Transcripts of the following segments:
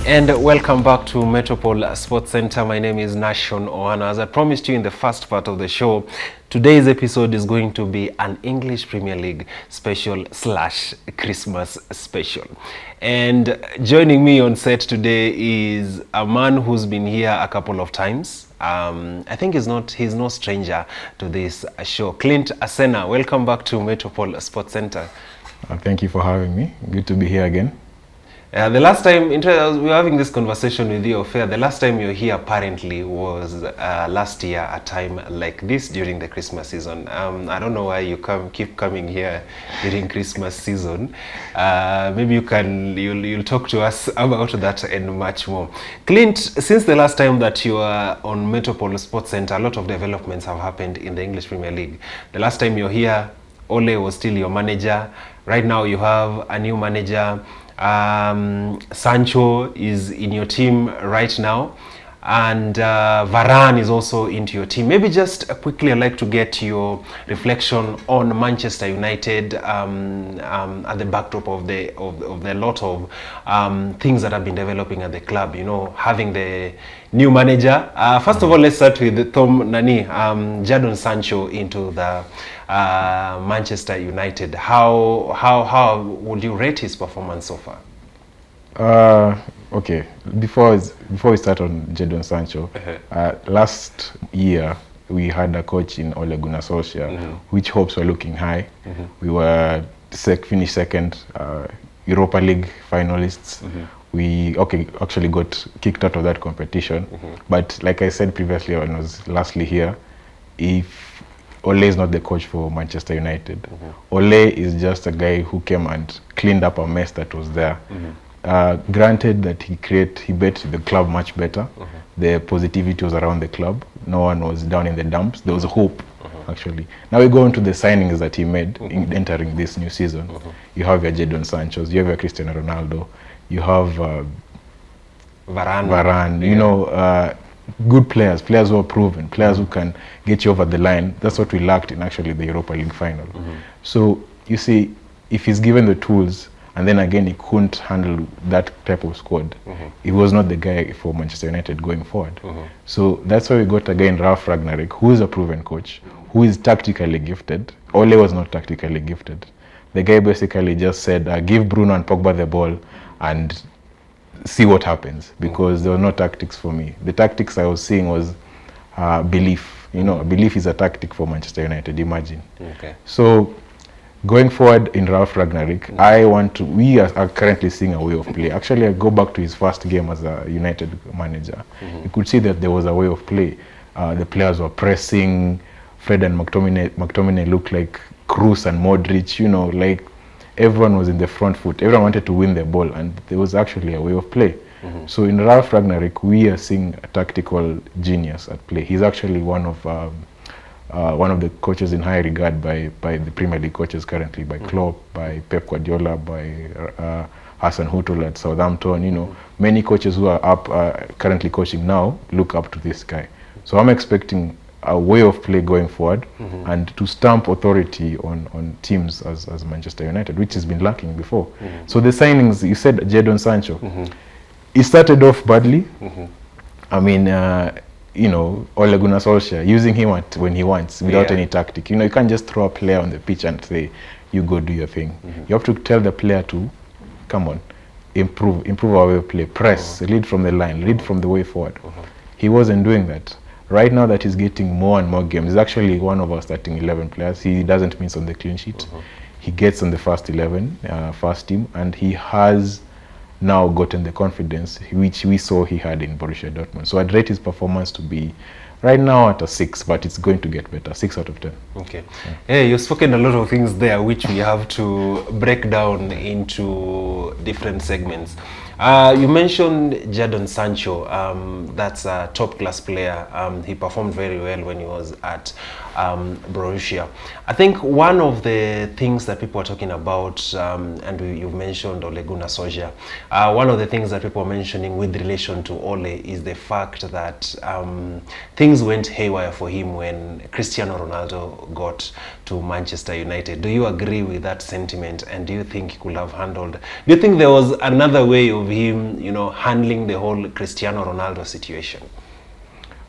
And welcome back to Metropole Sports Center. My name is Nashon Oana. As I promised you in the first part of the show, today's episode is going to be an English Premier League special / Christmas special. And joining me on set today is a man who's been here a couple of times. I think he's no stranger to this show. Clint Asena, welcome back to Metropole Sports Center. Thank you for having me. Good to be here again. The last time we were having this conversation with you, the last time you were here apparently was last year, a time like this during the Christmas season. I don't know why you keep coming here during Christmas season. Maybe you'll talk to us about that and much more. Clint, since the last time that you were on Metropole Sports Center, a lot of developments have happened in the English Premier League. The last time you were here, Ole was still your manager. Right now you have a new manager. Sancho is in your team right now, and Varane is also into your team. Maybe just quickly, I'd like to get your reflection on Manchester United at the backdrop of the lot of things that have been developing at the club. You know, having the new manager. First of all, let's start with Jadon Sancho into the Manchester United. How would you rate his performance so far? Okay. Before we start on Jadon Sancho, last year we had a coach in Ole Gunnar Solskjaer, which hopes were looking high. We were finished second, Europa League finalists. We actually got kicked out of that competition. But like I said previously when I was lastly here, if Ole is not the coach for Manchester United. Ole is just a guy who came and cleaned up a mess that was there. Granted that he bet the club much better. The positivity was around the club. No one was down in the dumps. There was hope, actually. Now we go into the signings that he made entering this new season. You have your Jadon Sancho, you have your Cristiano Ronaldo, you have Varane. You know, good players who are proven, players who can get you over the line. That's what we lacked in actually the Europa League final. So you see, if he's given the tools, and then again he couldn't handle that type of squad, he was not the guy for Manchester United going forward. So that's why we got again Ralph Rangnick, who is a proven coach, who is tactically gifted. Ole was not tactically gifted. The guy basically just said, give Bruno and Pogba the ball and see what happens, because there were no tactics for me. The tactics I was seeing was belief. You know, belief is a tactic for Manchester United, imagine. So going forward in Ralph Rangnick, we are currently seeing a way of play. Actually, I go back to his first game as a United manager. You could see that there was a way of play. The players were pressing. Fred and McTominay looked like Kroos and Modric, you know, like everyone was in the front foot. Everyone wanted to win the ball, and there was actually a way of play. So in Ralph Rangnick, we are seeing a tactical genius at play. He's actually one of the coaches in high regard by the Premier League coaches currently, by Klopp, by Pep Guardiola, by Hassan Huttl at Southampton. You know, many coaches who are up currently coaching now look up to this guy. So I'm expecting a way of play going forward and to stamp authority on teams as Manchester United, which has been lacking before. So the signings, you said Jadon Sancho, he started off badly. I mean, you know, Ole Gunnar Solskjaer, using him when he wants without any tactic. You know, you can't just throw a player on the pitch and say, you go do your thing. You have to tell the player to, come on, improve our way of play, press, lead from the line, lead from the way forward. He wasn't doing that. Right now that he's getting more and more games, he's actually one of our starting 11 players. He doesn't miss on the clean sheet. He gets on the first 11, first team, and he has now gotten the confidence which we saw he had in Borussia Dortmund. So I'd rate his performance to be right now at a 6, but it's going to get better, 6 out of 10. Okay. Hey, you've spoken a lot of things there which we have to break down into different segments. You mentioned Jadon Sancho. That's a top-class player. He performed very well when he was at Borussia. I think one of the things that people are talking about, and you've mentioned Ole Gunnar Solskjaer, one of the things that people are mentioning with relation to Ole is the fact that things went haywire for him when Cristiano Ronaldo got to Manchester United. Do you agree with that sentiment, and do you think he could have handled? Do you think there was another way of of him, handling the whole Cristiano Ronaldo situation?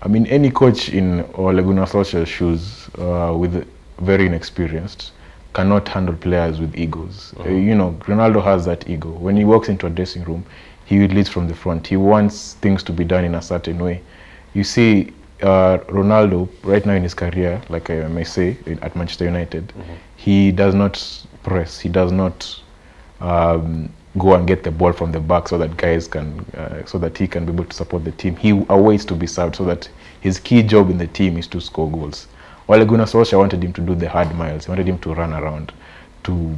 I mean, any coach in Ole Gunnar Solskjaer's shoes, with very inexperienced, cannot handle players with egos. Ronaldo has that ego. When he walks into a dressing room, he leads from the front. He wants things to be done in a certain way. You see, Ronaldo, right now in his career, like I may say, at Manchester United, he does not press. He does not go and get the ball from the back so that guys can, so that he can be able to support the team. He awaits to be served, so that his key job in the team is to score goals. Ole Gunnar Solskjaer wanted him to do the hard miles. He wanted him to run around, to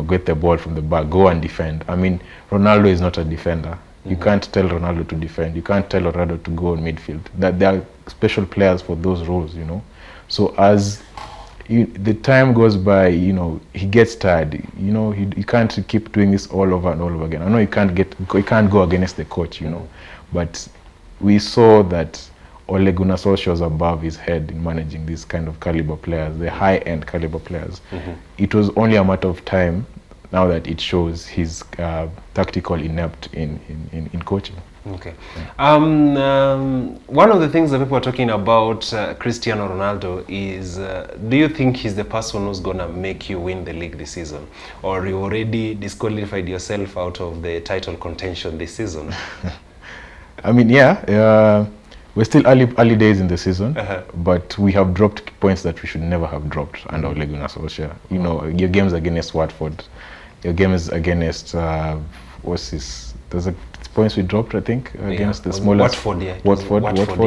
get the ball from the back, go and defend. I mean, Ronaldo is not a defender. You can't tell Ronaldo to defend. You can't tell Ronaldo to go in midfield. That there are special players for those roles, So as the time goes by, he gets tired. He can't keep doing this all over and all over again. I know you can't go against the coach, but we saw that Ole Gunnar Solskjaer was above his head in managing these kind of caliber players, the high-end caliber players. It was only a matter of time now that it shows his tactical inept in coaching. Okay. One of the things that people are talking about Cristiano Ronaldo is, do you think he's the person who's going to make you win the league this season? Or you already disqualified yourself out of the title contention this season? I mean, we're still early days in the season, but we have dropped points that we should never have dropped under Ole Gunnar Solskjaer. Your games against Watford, your games against, what's this? There's points we dropped, I think, against the smaller Watford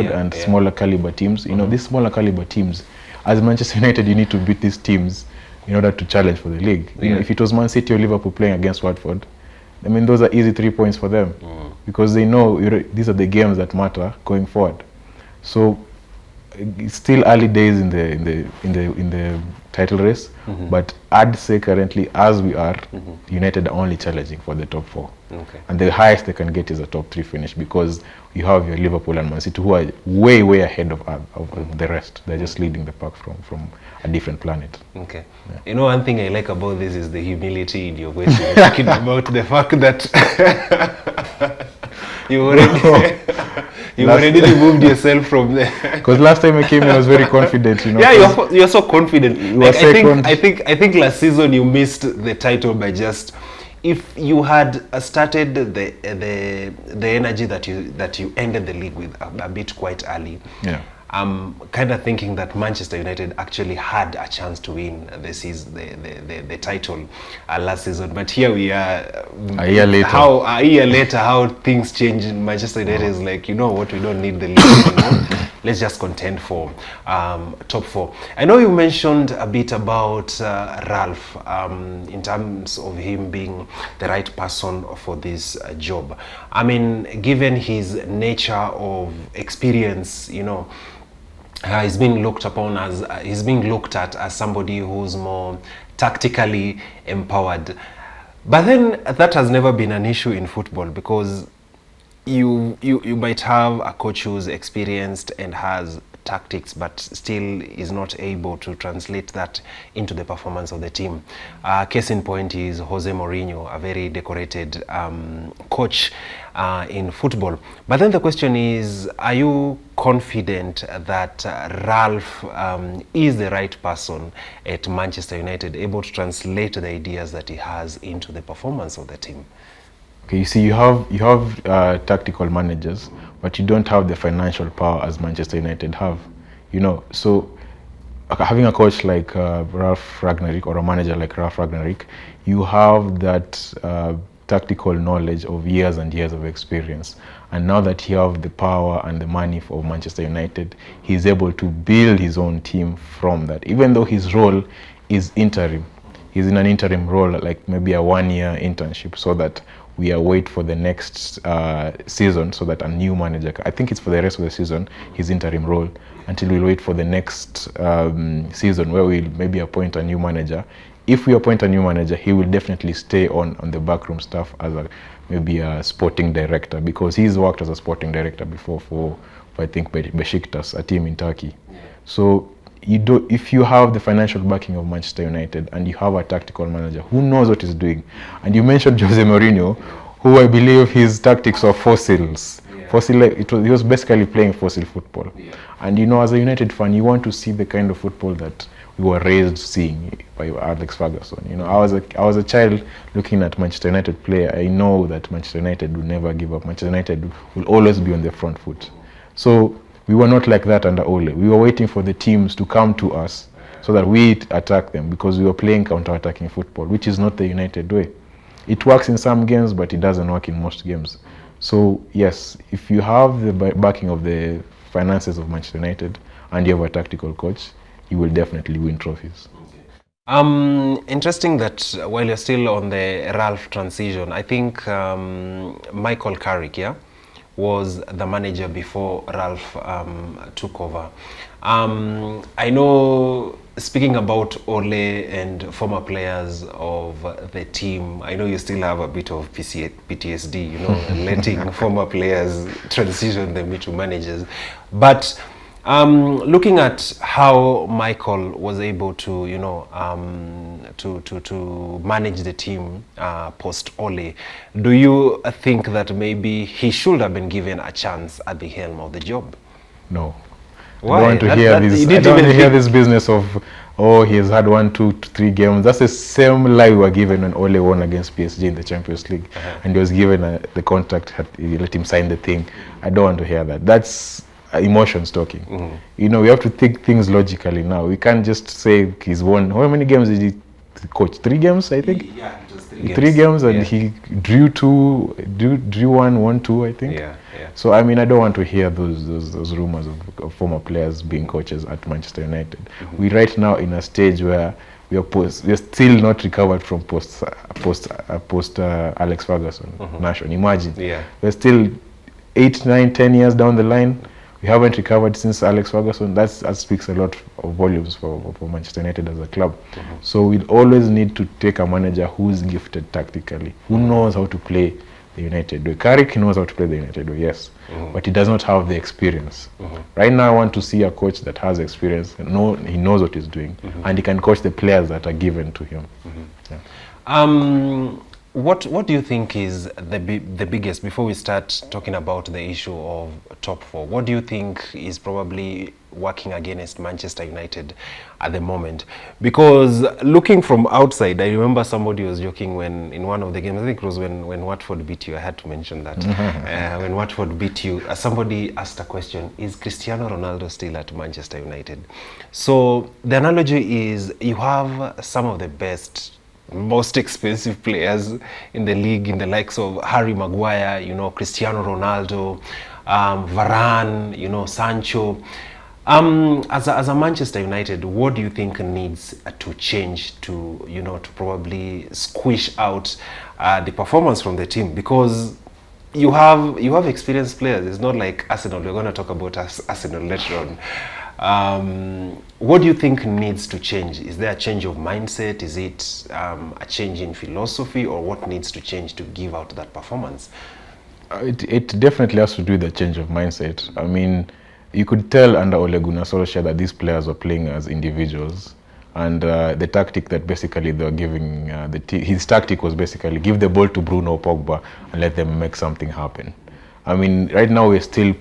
and smaller caliber teams. These smaller caliber teams, as Manchester United, you need to beat these teams in order to challenge for the league. If it was Man City or Liverpool playing against Watford, I mean, those are easy 3 points for them, because they know these are the games that matter going forward. So it's still early days in the title race, but I'd say currently, as we are, United are only challenging for the top 4. And the highest they can get is a top 3 finish, because you have your Liverpool and Man City, who are way ahead of the rest. They're just leading the pack from a different planet. Okay. Yeah. One thing I like about this is the humility in your voice. You're talking about the fact that you already removed yourself from there. Because last time I came in, I was very confident. Yeah, you're so confident. I think last season you missed the title by just. If you had started the energy that you ended the league with a bit quite early, I'm kind of thinking that Manchester United actually had a chance to win the title last season. But here we are, a year later, how things change in Manchester United is like, we don't need the league. Let's just contend for top 4. I know you mentioned a bit about Ralph in terms of him being the right person for this job. I mean, given his nature of experience, he's being looked at as somebody who's more tactically empowered. But then that has never been an issue in football, because you might have a coach who's experienced and has tactics, but still is not able to translate that into the performance of the team. Case in point is Jose Mourinho, a very decorated coach in football. But then the question is, are you confident that Ralph is the right person at Manchester United, able to translate the ideas that he has into the performance of the team? Okay, you see, you have tactical managers, but you don't have the financial power as Manchester United have. So having a coach like Ralph Rangnick, or a manager like Ralph Rangnick, you have that tactical knowledge of years and years of experience. And now that he have the power and the money for Manchester United, he's able to build his own team from that. Even though his role is interim, he's in an interim role, like maybe a 1-year internship, so that we await for the next season, so that a new manager, I think it's for the rest of the season, his interim role, until we wait for the next season, where we'll maybe appoint a new manager. If we appoint a new manager, he will definitely stay on the backroom staff as maybe a sporting director, because he's worked as a sporting director before for I think Besiktas, a team in Turkey. So if you have the financial backing of Manchester United and you have a tactical manager who knows what he's doing, and you mentioned Jose Mourinho, who I believe his tactics are fossils. He was basically playing fossil football. Yeah. And as a United fan, you want to see the kind of football that we were raised seeing by Alex Ferguson. I was a child looking at Manchester United play. I know that Manchester United will never give up. Manchester United will always be on the front foot. So we were not like that under Ole. We were waiting for the teams to come to us so that we attack them, because we were playing counter-attacking football, which is not the United way. It works in some games, but it doesn't work in most games. So yes, if you have the backing of the finances of Manchester United and you have a tactical coach, you will definitely win trophies. Interesting that while you're still on the Ralph transition, I think Michael Carrick, was the manager before Ralph took over. I know, speaking about Ole and former players of the team, I know you still have a bit of PTSD, letting former players transition them into managers. But looking at how Michael was able to, to manage the team post Ole, do you think that maybe he should have been given a chance at the helm of the job? No. Why? I don't want to hear this business of, he has had 1, 2, 3 games. That's the same lie we were given when Ole won against PSG in the Champions League. And he was given the contract, he let him sign the thing. I don't want to hear that. That's emotions talking. We have to think things logically now. We can't just say he's won. How many games did he coach? 3 games, I think? Yeah, it was 3 games, and he drew 1, won 2, I think. Yeah. So I don't want to hear those rumors of former players being coaches at Manchester United. We right now in a stage where we are still not recovered from post Alex Ferguson nation. Imagine. We're still 8, 9, 10 years down the line. We haven't recovered since Alex Ferguson. That speaks a lot of volumes for Manchester United as a club. So we always need to take a manager who's gifted tactically, who knows how to play the United way. Carrick knows how to play the United way, yes, but he does not have the experience. Right now, I want to see a coach that has experience, he knows what he's doing, and he can coach the players that are given to him. What do you think is the biggest, before we start talking about the issue of top 4, what do you think is probably working against Manchester United at the moment? Because looking from outside, I remember somebody was joking when in one of the games, I think it was when Watford beat you, I had to mention that, when Watford beat you, somebody asked a question, is Cristiano Ronaldo still at Manchester United? So the analogy is, you have some of the best, most expensive players in the league, in the likes of Harry Maguire, Cristiano Ronaldo, Varane, Sancho. As a Manchester United, what do you think needs to change to to probably squish out the performance from the team? Because you have experienced players. It's not like Arsenal. We're going to talk about Arsenal later on. What do you think needs to change? Is there a change of mindset? Is it a change in philosophy, or what needs to change to give out that performance? It definitely has to do with the change of mindset. You could tell under Ole Gunnar Solskjaer that these players were playing as individuals, and the tactic that basically they were giving his tactic was basically give the ball to Bruno Pogba and let them make something happen. Right now we're still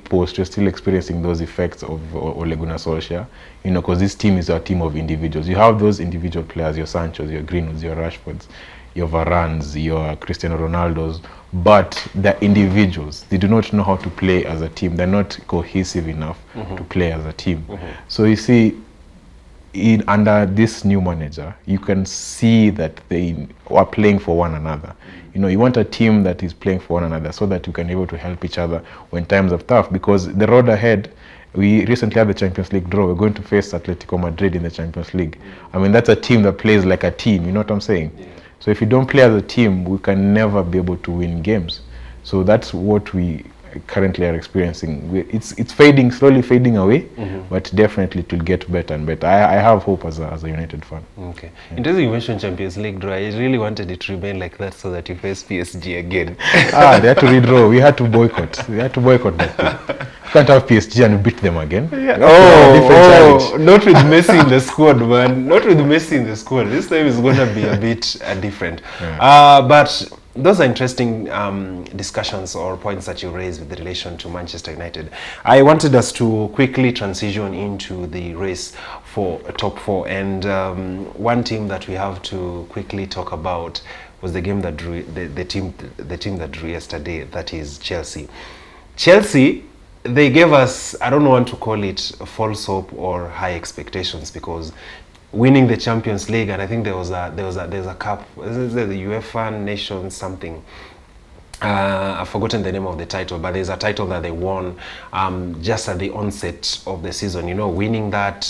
experiencing those effects of Ole Gunnar Solskjaer, because this team is a team of individuals. You have those individual players, your Sanchos, your Greenwoods, your Rashfords, your Varanes, your Cristiano Ronaldos, but they're individuals. They do not know how to play as a team. They're not cohesive enough to play as a team. So you see, under this new manager, you can see that they are playing for one another. You want a team that is playing for one another so that you can be able to help each other when times are tough, because the road ahead, we recently had the Champions League draw. We're going to face Atletico Madrid in the Champions League. That's a team that plays like a team, you know what I'm saying? Yeah. So if you don't play as a team, we can never be able to win games. So that's what we currently are experiencing. It's slowly fading away, but definitely it will get better and better. I have hope as a United fan. Okay. Yeah. Interesting you mentioned Champions League draw. I really wanted it to remain like that so that you face PSG again. They had to redraw. We had to boycott. that thing. You can't have PSG and beat them again. Yeah. Not with Messi in the squad, man. Not with Messi in the squad. This time is going to be a bit different. Yeah. But Those are interesting discussions or points that you raised with relation to Manchester United. I wanted us to quickly transition into the race for top four, and one team that we have to quickly talk about was the game that drew the team that drew yesterday. That is Chelsea. Chelsea, they gave us, I don't want to call it false hope or high expectations, because winning the Champions League, and I think there's a cup, is it the UEFA Nations something. I've forgotten the name of the title, but there's a title that they won just at the onset of the season. You know, winning that,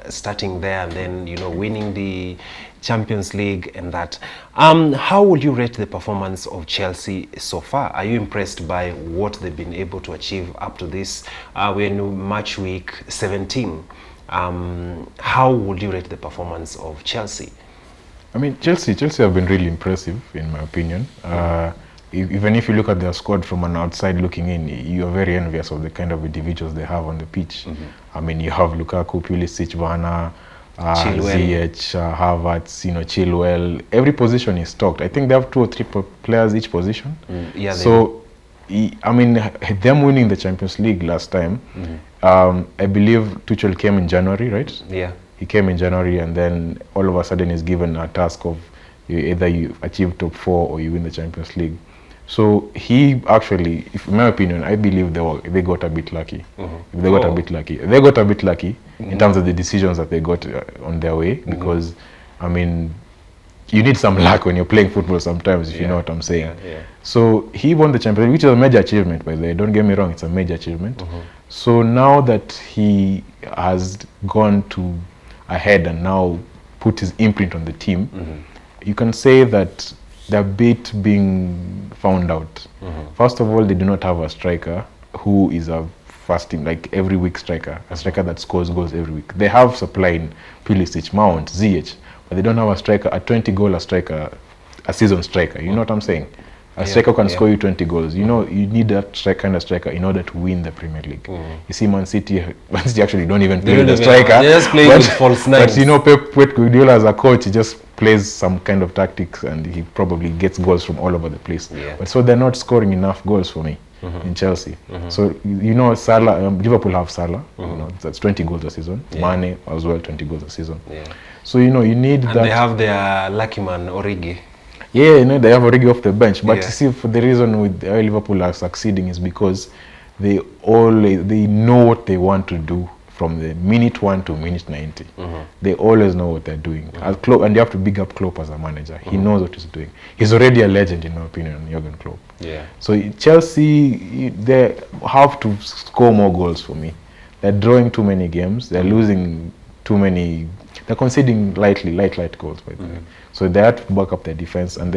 starting there, and then, you know, winning the Champions League and that. How would you rate the performance of Chelsea so far? Are you impressed by what they've been able to achieve up to this? We're in match week 17. How would you rate the performance of Chelsea? I mean, Chelsea have been really impressive, in my opinion. Even if you look at their squad from an outside looking in, you're very envious of the kind of individuals they have on the pitch. I mean, you have Lukaku, Pulisic, Werner, Ziyech, Havertz, you know, Chilwell. Every position is stocked. I think they have 2 or 3 players each position. Yeah. So, I mean, them winning the Champions League last time, I believe Tuchel came in January, right? Yeah. He came in January, and then all of a sudden he's given a task of either you achieve top 4 or you win the Champions League. So he actually, in my opinion, I believe they got a bit lucky. They got a bit lucky in terms of the decisions that they got on their way, because, I mean, you need some luck when you're playing football sometimes, if you know what I'm saying. So he won the Champions League, which is a major achievement, by the way. Don't get me wrong, it's a major achievement. So now that he has gone ahead and now put his imprint on the team, you can say that they're a bit being found out. First of all, they do not have a striker who is a first team, like every week striker, a striker that scores goals every week. They have supply in Pulisic, Mount, Ziyech, but they don't have a striker, a 20-goal striker, a season striker. You know what I'm saying? A striker can score you 20 goals. You know, you need that kind of striker in order to win the Premier League. You see, Man City actually don't even play with the striker. They just play with false nines. But you know, Pep Guardiola as a coach, he just plays some kind of tactics, and he probably gets goals from all over the place. But so they're not scoring enough goals for me in Chelsea. So, you know, Salah, Liverpool have Salah. You know, that's 20 goals a season. Mane as well, 20 goals a season. So, you know, you need that. And they have their lucky man, Origi. Yeah, you know, they have Origi off the bench. But you see, for the reason with Liverpool are succeeding is because they know what they want to do from the minute 1 to minute 90. They always know what they're doing. And you have to big up Klopp as a manager. He knows what he's doing. He's already a legend, in my opinion, Jurgen Klopp. So Chelsea, they have to score more goals for me. They're drawing too many games. They're losing too many. They're conceding light goals, by the way. So they have to back up their defense, and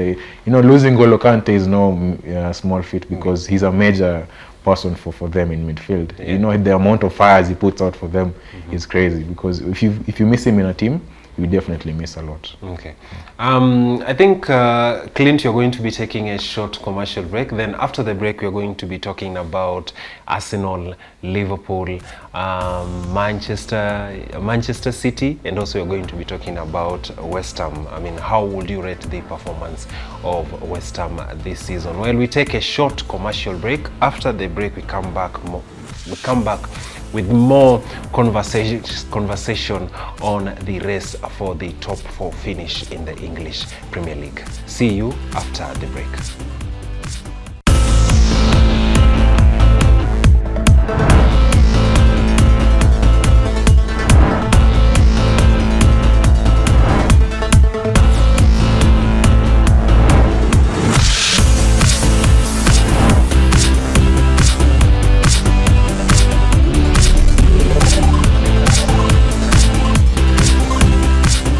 losing N'Golo Kante is no small feat, because he's a major person for them in midfield. You know, the amount of fires he puts out for them is crazy, because if you miss him in a team, you definitely miss a lot. Okay. I think, Clint, you're going to be taking a short commercial break. Then after the break, we're going to be talking about Arsenal, Liverpool, Manchester City, and also we're going to be talking about West Ham. I mean, how would you rate the performance of West Ham this season? Well, we take a short commercial break. After the break, we come back with more conversation on the race for the top 4 finish in the English Premier League. See you after the break.